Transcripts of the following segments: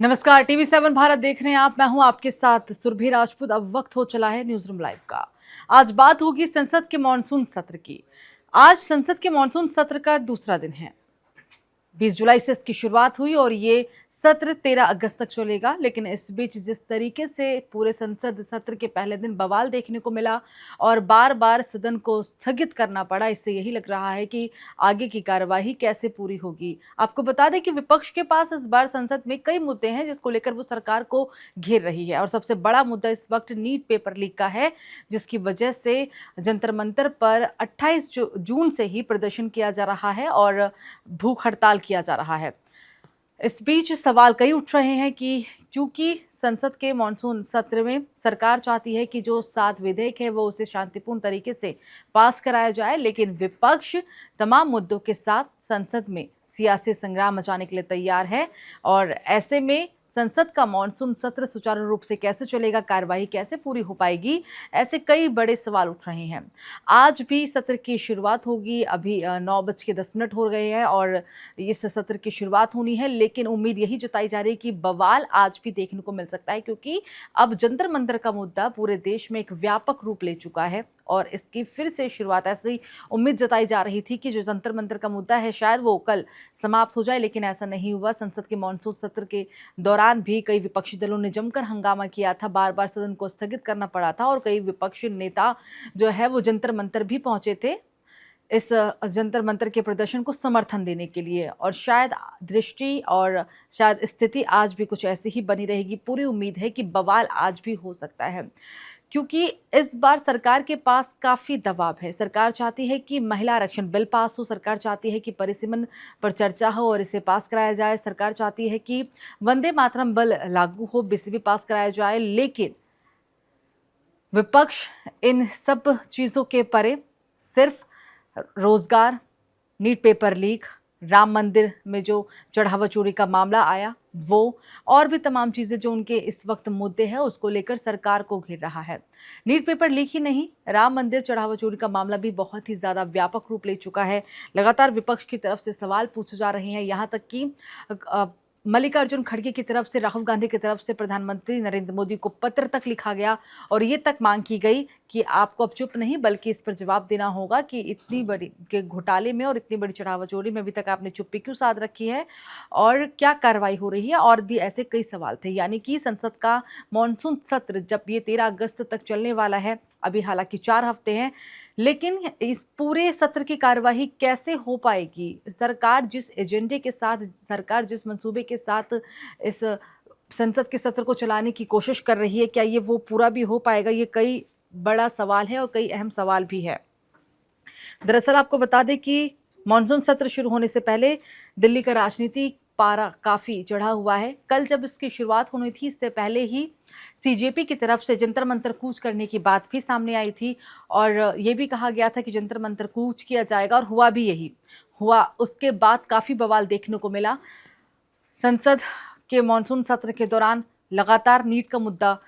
नमस्कार, टीवी7 भारत देख रहे हैं आप। मैं हूं आपके साथ सुरभि राजपूत। अब वक्त हो चला है न्यूज रूम लाइव का। आज बात होगी संसद के मॉनसून सत्र की। आज संसद के मॉनसून सत्र का दूसरा दिन है। 20 जुलाई से इसकी शुरुआत हुई और ये सत्र 13 अगस्त तक चलेगा। लेकिन इस बीच जिस तरीके से पूरे संसद सत्र के पहले दिन बवाल देखने को मिला और बार बार सदन को स्थगित करना पड़ा, इससे यही लग रहा है कि आगे की कार्यवाही कैसे पूरी होगी। आपको बता दें कि विपक्ष के पास इस बार संसद में कई मुद्दे हैं जिसको लेकर वो सरकार को घेर रही है और सबसे बड़ा मुद्दा इस वक्त नीट पेपर लीक का है, जिसकी वजह से जंतर मंतर पर 28 जून से ही प्रदर्शन किया जा रहा है और भूख हड़ताल किया जा रहा है। इस बीच सवाल कई उठ रहे हैं कि चूंकि संसद के मॉनसून सत्र में सरकार चाहती है कि जो 7 विधेयक है वो उसे शांतिपूर्ण तरीके से पास कराया जाए, लेकिन विपक्ष तमाम मुद्दों के साथ संसद में सियासी संग्राम मचाने के लिए तैयार है। और ऐसे में संसद का मॉनसून सत्र सुचारू रूप से कैसे चलेगा, कार्यवाही कैसे पूरी हो पाएगी, ऐसे कई बड़े सवाल उठ रहे हैं। आज भी सत्र की शुरुआत होगी। अभी 9:10 हो गए हैं और इस सत्र की शुरुआत होनी है, लेकिन उम्मीद यही जताई जा रही है कि बवाल आज भी देखने को मिल सकता है, क्योंकि अब जंतर मंतर का मुद्दा पूरे देश में एक व्यापक रूप ले चुका है और इसकी फिर से शुरुआत। ऐसी उम्मीद जताई जा रही थी कि जो जंतर मंतर का मुद्दा है शायद वो कल समाप्त हो जाए, लेकिन ऐसा नहीं हुआ। संसद के मॉनसून सत्र के दौरान भी कई विपक्षी दलों ने जमकर हंगामा किया था, बार बार सदन को स्थगित करना पड़ा था और कई विपक्षी नेता जो है वो जंतर मंतर भी पहुंचे थे इस जंतर मंतर के प्रदर्शन को समर्थन देने के लिए। और शायद दृष्टि और शायद स्थिति आज भी कुछ ऐसी ही बनी रहेगी। पूरी उम्मीद है कि बवाल आज भी हो सकता है, क्योंकि इस बार सरकार के पास काफ़ी दबाव है। सरकार चाहती है कि महिला आरक्षण बिल पास हो, सरकार चाहती है कि परिसीमन पर चर्चा हो और इसे पास कराया जाए, सरकार चाहती है कि वंदे मातरम बिल लागू हो, बीसीबी पास कराया जाए। लेकिन विपक्ष इन सब चीज़ों के परे सिर्फ रोजगार, नीट पेपर लीक, राम मंदिर में जो चढ़ावा चोरी का मामला आया वो, और भी तमाम चीज़ें जो उनके इस वक्त मुद्दे हैं उसको लेकर सरकार को घेर रहा है। नीट पेपर लीक ही नहीं, राम मंदिर चढ़ावा चोरी का मामला भी बहुत ही ज़्यादा व्यापक रूप ले चुका है। लगातार विपक्ष की तरफ से सवाल पूछे जा रहे हैं, यहाँ तक कि मल्लिकार्जुन खड़गे की तरफ से, राहुल गांधी की तरफ से प्रधानमंत्री नरेंद्र मोदी को पत्र तक लिखा गया और ये तक मांग की गई कि आपको अब चुप नहीं बल्कि इस पर जवाब देना होगा कि इतनी बड़ी के घोटाले में और इतनी बड़ी चढ़ावा चोरी में अभी तक आपने चुप्पी क्यों साध रखी है और क्या कार्रवाई हो रही है। और भी ऐसे कई सवाल थे। यानी कि संसद का मॉनसून सत्र जब ये 13 अगस्त तक चलने वाला है, अभी हालांकि 4 हफ्ते हैं, लेकिन इस पूरे सत्र की कार्यवाही कैसे हो पाएगी, सरकार जिस एजेंडे के साथ, सरकार जिस मंसूबे के साथ इस संसद के सत्र को चलाने की कोशिश कर रही है, क्या ये वो पूरा भी हो पाएगा, ये कई बड़ा सवाल है और कई अहम सवाल भी है। दरअसल आपको बता दें कि मॉनसून सत्र शुरू होने से पहले दिल्ली का राजनीतिक पारा काफी चढ़ा हुआ है। कल जब इसकी शुरुआत होनी थी, इससे पहले ही सीजेपी की तरफ से जंतर मंतर कूच करने की बात भी सामने आई थी और ये भी कहा गया था कि जंतर मंतर कूच किया जाएगा और हुआ भी यही हुआ। उसके बाद काफी बवाल देखने को मिला। संसद के मॉनसून सत्र के दौरान लगातार नीट का मुद्दा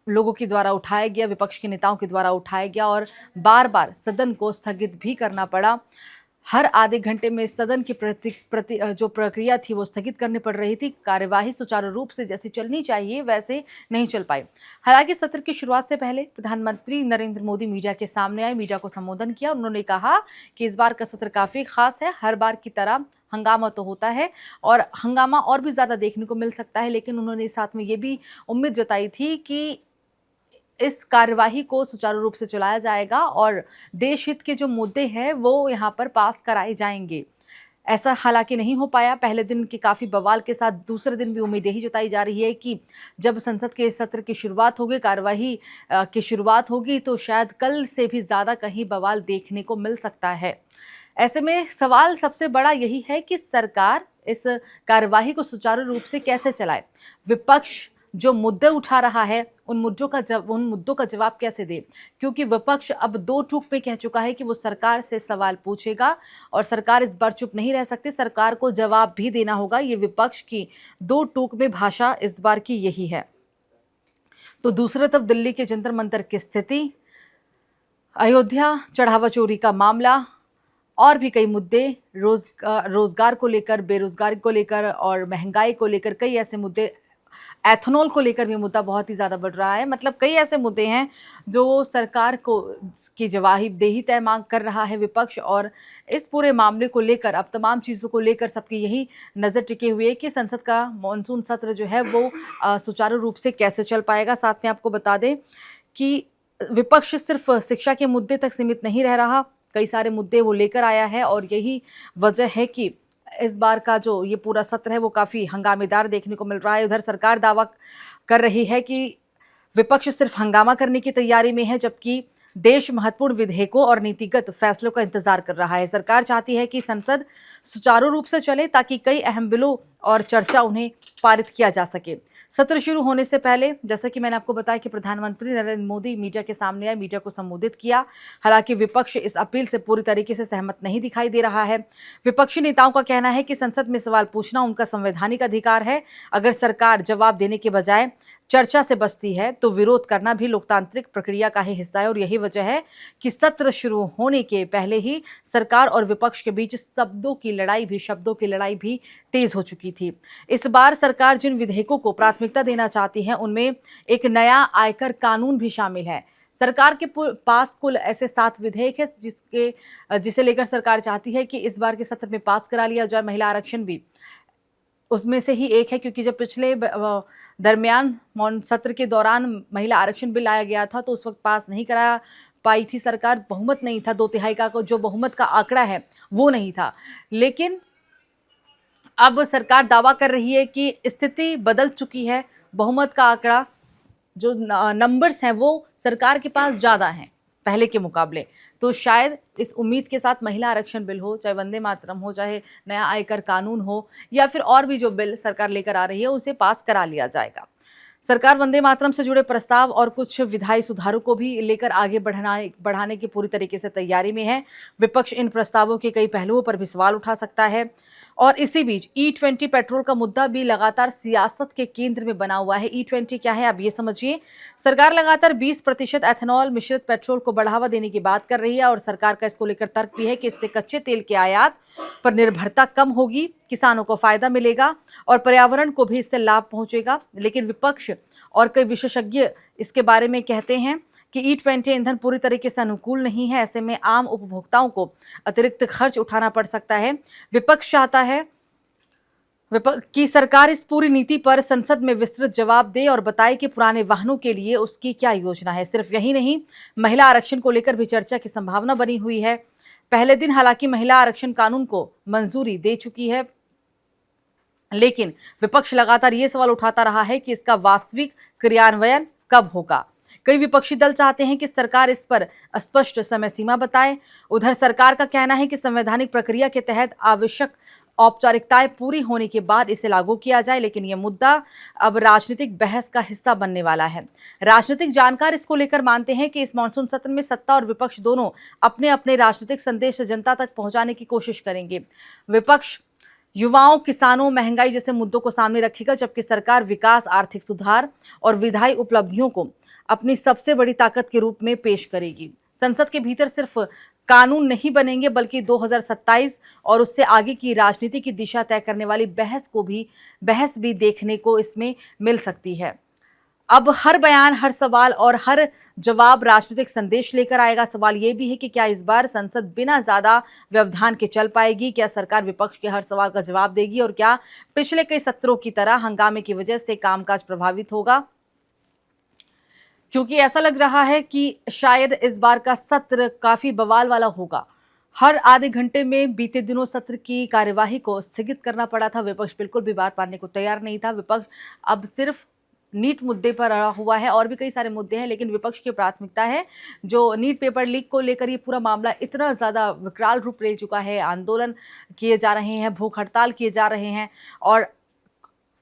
लोगों के द्वारा उठाया गया, विपक्ष के नेताओं के द्वारा उठाया गया और बार बार सदन को स्थगित भी करना पड़ा। हर आधे घंटे में सदन की जो प्रक्रिया थी वो स्थगित करनी पड़ रही थी। कार्यवाही सुचारू रूप से जैसी चलनी चाहिए वैसे नहीं चल पाई। हालांकि सत्र की शुरुआत से पहले प्रधानमंत्री नरेंद्र मोदी मीडिया के सामने आए, मीडिया को संबोधन किया। उन्होंने कहा कि इस बार का सत्र काफी खास है, हर बार की तरह हंगामा तो होता है और हंगामा और भी ज्यादा देखने को मिल सकता है, लेकिन उन्होंने साथ में ये भी उम्मीद जताई थी कि इस कार्यवाही को सुचारू रूप से चलाया जाएगा और देश हित के जो मुद्दे हैं वो यहाँ पर पास कराए जाएंगे। ऐसा हालांकि नहीं हो पाया। पहले दिन के काफी बवाल के साथ दूसरे दिन भी उम्मीद यही जताई जा रही है कि जब संसद के सत्र की शुरुआत होगी, कार्यवाही की शुरुआत होगी, तो शायद कल से भी ज्यादा कहीं बवाल देखने को मिल सकता है। ऐसे में सवाल सबसे बड़ा यही है कि सरकार इस कार्यवाही को सुचारू रूप से कैसे चलाए। विपक्ष जो मुद्दे उठा रहा है उन मुद्दों का जवाब कैसे दे, क्योंकि विपक्ष अब 2 टूक पे कह चुका है कि वो सरकार से सवाल पूछेगा और सरकार इस बार चुप नहीं रह सकती, सरकार को जवाब भी देना होगा। ये विपक्ष की 2 टूक में भाषा इस बार की यही है। तो दूसरी तरफ दिल्ली के जंतर मंतर की स्थिति, अयोध्या चढ़ावा चोरी का मामला और भी कई मुद्दे, रोजगार को लेकर, बेरोजगारी को लेकर और महंगाई को लेकर कई ऐसे मुद्दे एथेनॉल को लेकर भी मुद्दा बहुत ही ज़्यादा बढ़ रहा है। मतलब कई ऐसे मुद्दे हैं जो सरकार को की जवाबदेही तय मांग कर रहा है विपक्ष, और इस पूरे मामले को लेकर अब तमाम चीज़ों को लेकर सबकी यही नज़र टिकी हुई है कि संसद का मॉनसून सत्र जो है वो सुचारू रूप से कैसे चल पाएगा। साथ में आपको बता दें कि विपक्ष सिर्फ शिक्षा के मुद्दे तक सीमित नहीं रह रहा, कई सारे मुद्दे वो लेकर आया है, और यही वजह है कि इस बार का जो ये पूरा सत्र है वो काफ़ी हंगामेदार देखने को मिल रहा है। उधर सरकार दावा कर रही है कि विपक्ष सिर्फ हंगामा करने की तैयारी में है, जबकि देश महत्वपूर्ण विधेयकों और नीतिगत फैसलों का इंतजार कर रहा है। सरकार चाहती है कि संसद सुचारू रूप से चले ताकि कई अहम बिलों और चर्चा उन्हें पारित किया जा सके। सत्र शुरू होने से पहले जैसा कि मैंने आपको बताया कि प्रधानमंत्री नरेंद्र मोदी मीडिया के सामने आए, मीडिया को संबोधित किया। हालांकि विपक्ष इस अपील से पूरी तरीके से सहमत नहीं दिखाई दे रहा है। विपक्षी नेताओं का कहना है कि संसद में सवाल पूछना उनका संवैधानिक अधिकार है। अगर सरकार जवाब देने के बजाय चर्चा से बचती है तो विरोध करना भी लोकतांत्रिक प्रक्रिया का ही हिस्सा है, और यही वजह है कि सत्र शुरू होने के पहले ही सरकार और विपक्ष के बीच शब्दों की लड़ाई भी तेज हो चुकी थी। इस बार सरकार जिन विधेयकों को प्राथमिकता देना चाहती है उनमें एक नया आयकर कानून भी शामिल है। सरकार के पास कुल ऐसे 7 विधेयक है जिसे लेकर सरकार चाहती है कि इस बार के सत्र में पास करा लिया जाए। महिला आरक्षण भी उसमें से ही एक है, क्योंकि जब पिछले दरमियान सत्र के दौरान महिला आरक्षण बिल लाया गया था तो उस वक्त पास नहीं करा पाई थी सरकार, बहुमत नहीं था, 2/3 का जो बहुमत का आंकड़ा है वो नहीं था। लेकिन अब सरकार दावा कर रही है कि स्थिति बदल चुकी है, बहुमत का आंकड़ा जो नंबर्स हैं वो सरकार के पास ज़्यादा हैं पहले के मुकाबले। तो शायद इस उम्मीद के साथ महिला आरक्षण बिल हो, चाहे वंदे मातरम हो, चाहे नया आयकर कानून हो, या फिर और भी जो बिल सरकार लेकर आ रही है उसे पास करा लिया जाएगा। सरकार वंदे मातरम से जुड़े प्रस्ताव और कुछ विधायी सुधारों को भी लेकर आगे बढ़ाने की पूरी तरीके से तैयारी में है। विपक्ष इन प्रस्तावों के कई पहलुओं पर भी सवाल उठा सकता है। और इसी बीच E20 पेट्रोल का मुद्दा भी लगातार सियासत के केंद्र में बना हुआ है। E20 क्या है आप ये समझिए। सरकार लगातार 20% एथेनॉल मिश्रित पेट्रोल को बढ़ावा देने की बात कर रही है, और सरकार का इसको लेकर तर्क भी है कि इससे कच्चे तेल के आयात पर निर्भरता कम होगी, किसानों को फायदा मिलेगा और पर्यावरण को भी इससे लाभ पहुंचेगा। लेकिन विपक्ष और कई विशेषज्ञ इसके बारे में कहते हैं कि E20 ईंधन पूरी तरीके से अनुकूल नहीं है। ऐसे में आम उपभोक्ताओं को अतिरिक्त खर्च उठाना पड़ सकता है। विपक्ष चाहता है कि सरकार इस पूरी नीति पर संसद में विस्तृत जवाब दे और बताए कि पुराने वाहनों के लिए उसकी क्या योजना है। सिर्फ यही नहीं, महिला आरक्षण को लेकर भी चर्चा की संभावना बनी हुई है। पहले दिन हालांकि महिला आरक्षण कानून को मंजूरी दे चुकी है, लेकिन विपक्ष लगातार ये सवाल उठाता रहा है कि इसका वास्तविक क्रियान्वयन कब होगा। कई विपक्षी दल चाहते हैं कि सरकार इस पर स्पष्ट समय सीमा बताए। उधर सरकार का कहना है कि संवैधानिक प्रक्रिया के तहत आवश्यक औपचारिकताएं पूरी होने के बाद इसे लागू किया जाए, लेकिन यह मुद्दा अब राजनीतिक बहस का हिस्सा बनने वाला है। राजनीतिक जानकार इसको लेकर मानते हैं कि इस मॉनसून सत्र में सत्ता और विपक्ष दोनों अपने अपने राजनीतिक संदेश जनता तक पहुंचाने की कोशिश करेंगे। विपक्ष युवाओं, किसानों, महंगाई जैसे मुद्दों को सामने रखेगा, जबकि सरकार विकास, आर्थिक सुधार और विधायी उपलब्धियों को अपनी सबसे बड़ी ताकत के रूप में पेश करेगी। संसद के भीतर सिर्फ कानून नहीं बनेंगे, बल्कि 2027 और उससे आगे की राजनीति की दिशा तय करने वाली बहस भी देखने को इसमें मिल सकती है। अब हर बयान, हर सवाल और हर जवाब राजनीतिक संदेश लेकर आएगा। सवाल ये भी है कि क्या इस बार संसद बिना ज्यादा व्यवधान के चल पाएगी? क्या सरकार विपक्ष के हर सवाल का जवाब देगी? और क्या पिछले कई सत्रों की तरह हंगामे की वजह से कामकाज प्रभावित होगा? क्योंकि ऐसा लग रहा है कि शायद इस बार का सत्र काफी बवाल वाला होगा। हर आधे घंटे में बीते दिनों सत्र की कार्यवाही को स्थगित करना पड़ा था। विपक्ष बिल्कुल भी बात मानने को तैयार नहीं था। विपक्ष अब सिर्फ नीट मुद्दे पर अड़ा हुआ है, और भी कई सारे मुद्दे हैं, लेकिन विपक्ष की प्राथमिकता है जो नीट पेपर लीक को लेकर ये पूरा मामला इतना ज़्यादा विकराल रूप ले चुका है। आंदोलन किए जा रहे हैं, भूख हड़ताल किए जा रहे हैं, और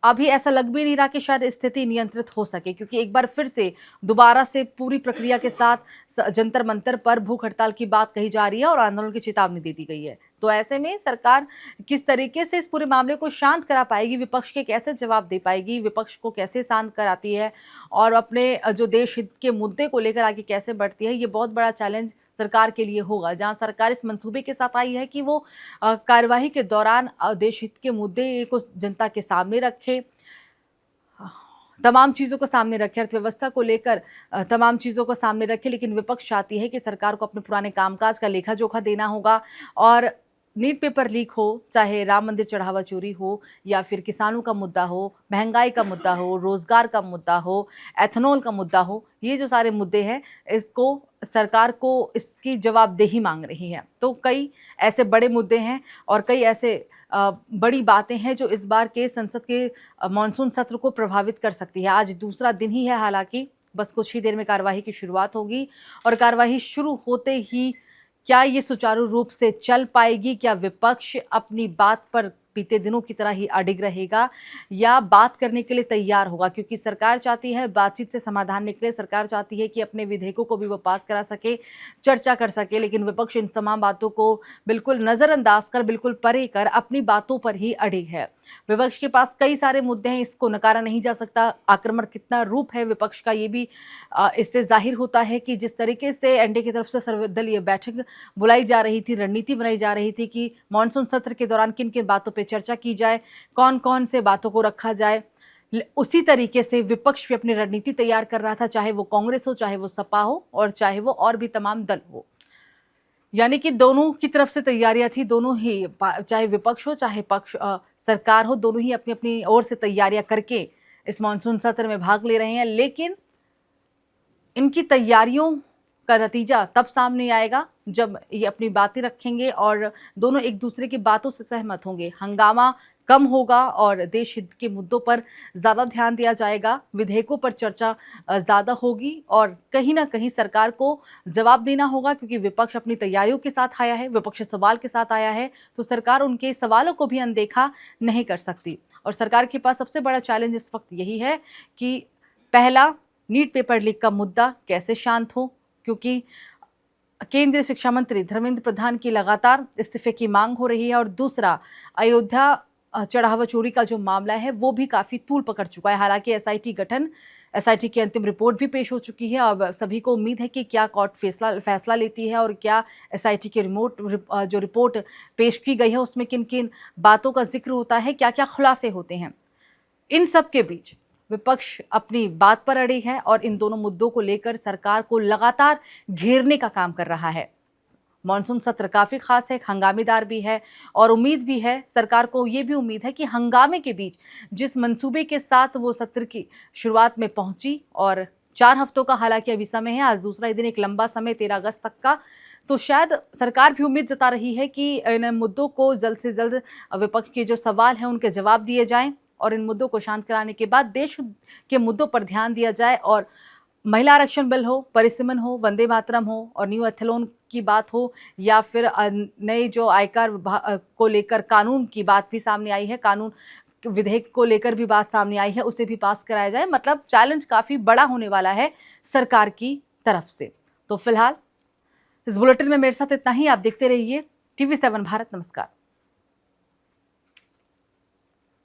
अभी ऐसा लग भी नहीं रहा कि शायद स्थिति नियंत्रित हो सके, क्योंकि एक बार फिर से दोबारा से पूरी प्रक्रिया के साथ जंतर मंतर पर भूख हड़ताल की बात कही जा रही है और आंदोलन की चेतावनी दे दी गई है। तो ऐसे में सरकार किस तरीके से इस पूरे मामले को शांत करा पाएगी, विपक्ष के कैसे जवाब दे पाएगी, विपक्ष को कैसे शांत कराती है और अपने जो देश हित के मुद्दे को लेकर आगे कैसे बढ़ती है, ये बहुत बड़ा चैलेंज सरकार के लिए होगा। जहां सरकार इस मंसूबे के साथ आई है कि वो कार्यवाही के दौरान देश हित के मुद्दे को जनता के सामने रखे। तमाम चीज़ों को सामने रखे, अर्थव्यवस्था को लेकर तमाम चीज़ों को सामने रखे, लेकिन विपक्ष चाहती है कि सरकार को अपने पुराने कामकाज का लेखा जोखा देना होगा। और नीट पेपर लीक हो, चाहे राम मंदिर चढ़ावा चोरी हो, या फिर किसानों का मुद्दा हो, महंगाई का मुद्दा हो, रोजगार का मुद्दा हो, एथनॉल का मुद्दा हो, ये जो सारे मुद्दे हैं, इसको सरकार को इसकी जवाबदेही मांग रही है। तो कई ऐसे बड़े मुद्दे हैं और कई ऐसे बड़ी बातें हैं जो इस बार के संसद के मॉनसून सत्र को प्रभावित कर सकती है। आज दूसरा दिन ही है, हालांकि बस कुछ ही देर में कार्यवाही की शुरुआत होगी और कार्यवाही शुरू होते ही क्या ये सुचारू रूप से चल पाएगी? क्या विपक्ष अपनी बात पर बीते दिनों की तरह ही अडिग रहेगा या बात करने के लिए तैयार होगा? क्योंकि सरकार चाहती है बातचीत से समाधान निकले, सरकार चाहती है कि अपने विधेयकों को भी वो पास करा सके, चर्चा कर सके, लेकिन विपक्ष इन तमाम बातों को बिल्कुल नज़रअंदाज कर, बिल्कुल परे कर अपनी बातों पर ही अडिग है। विपक्ष के पास कई सारे मुद्दे हैं, इसको नकारा नहीं जा सकता। आक्रमण कितना रूप है विपक्ष का, ये भी इससे जाहिर होता है कि जिस तरीके से एनडीए की तरफ से सर्वदलीय बैठक बुलाई जा रही थी, रणनीति बनाई जा रही थी कि मॉनसून सत्र के दौरान किन किन बातों पे चर्चा की जाए, कौन कौन से बातों को रखा जाए, उसी तरीके से विपक्ष भी अपनी रणनीति तैयार कर रहा था, चाहे वो कांग्रेस हो, चाहे वो सपा हो और चाहे वो और भी तमाम दल हो। यानी कि दोनों की तरफ से तैयारियां थी, दोनों ही, चाहे विपक्ष हो चाहे पक्ष सरकार हो, दोनों ही अपनी अपनी ओर से तैयारियां करके इस मॉनसून सत्र में भाग ले रहे हैं। लेकिन इनकी तैयारियों का नतीजा तब सामने आएगा जब ये अपनी बातें रखेंगे और दोनों एक दूसरे की बातों से सहमत होंगे। हंगामा कम होगा और देश हित के मुद्दों पर ज़्यादा ध्यान दिया जाएगा, विधेयकों पर चर्चा ज़्यादा होगी और कहीं ना कहीं सरकार को जवाब देना होगा, क्योंकि विपक्ष अपनी तैयारियों के साथ आया है, विपक्ष सवाल के साथ आया है, तो सरकार उनके सवालों को भी अनदेखा नहीं कर सकती। और सरकार के पास सबसे बड़ा चैलेंज इस वक्त यही है कि पहला, नीट पेपर लीक का मुद्दा कैसे शांत हो, क्योंकि केंद्रीय शिक्षा मंत्री धर्मेंद्र प्रधान की लगातार इस्तीफे की मांग हो रही है। और दूसरा, अयोध्या चढ़ावा चोरी का जो मामला है वो भी काफ़ी तूल पकड़ चुका है। हालांकि एसआईटी की अंतिम रिपोर्ट भी पेश हो चुकी है। अब सभी को उम्मीद है कि क्या कोर्ट फैसला लेती है और क्या एसआईटी की जो रिपोर्ट पेश की गई है उसमें किन किन बातों का जिक्र होता है, क्या क्या खुलासे होते हैं। इन सब के बीच विपक्ष अपनी बात पर अड़े है और इन दोनों मुद्दों को लेकर सरकार को लगातार घेरने का काम कर रहा है। मॉनसून सत्र काफ़ी खास है, हंगामेदार भी है और उम्मीद भी है, सरकार को ये भी उम्मीद है कि हंगामे के बीच जिस मंसूबे के साथ वो सत्र की शुरुआत में पहुंची, और 4 हफ्तों का हालांकि अभी समय है, आज दूसरा ही दिन, एक लंबा समय 13 अगस्त तक का, तो शायद सरकार भी उम्मीद जता रही है कि इन मुद्दों को जल्द से जल्द विपक्ष के जो सवाल हैं उनके जवाब दिए जाएं और इन मुद्दों को शांत कराने के बाद देश के मुद्दों पर ध्यान दिया जाए। और महिला आरक्षण बिल हो, परिसीमन हो, वंदे मातरम हो और न्यू एथेनॉल की बात हो, या फिर नए जो आयकर को लेकर कानून की बात भी सामने आई है, कानून विधेयक को लेकर भी बात सामने आई है, उसे भी पास कराया जाए। मतलब चैलेंज काफ़ी बड़ा होने वाला है सरकार की तरफ से। तो फिलहाल इस बुलेटिन में मेरे साथ इतना ही। आप देखते रहिए TV7 भारत। नमस्कार।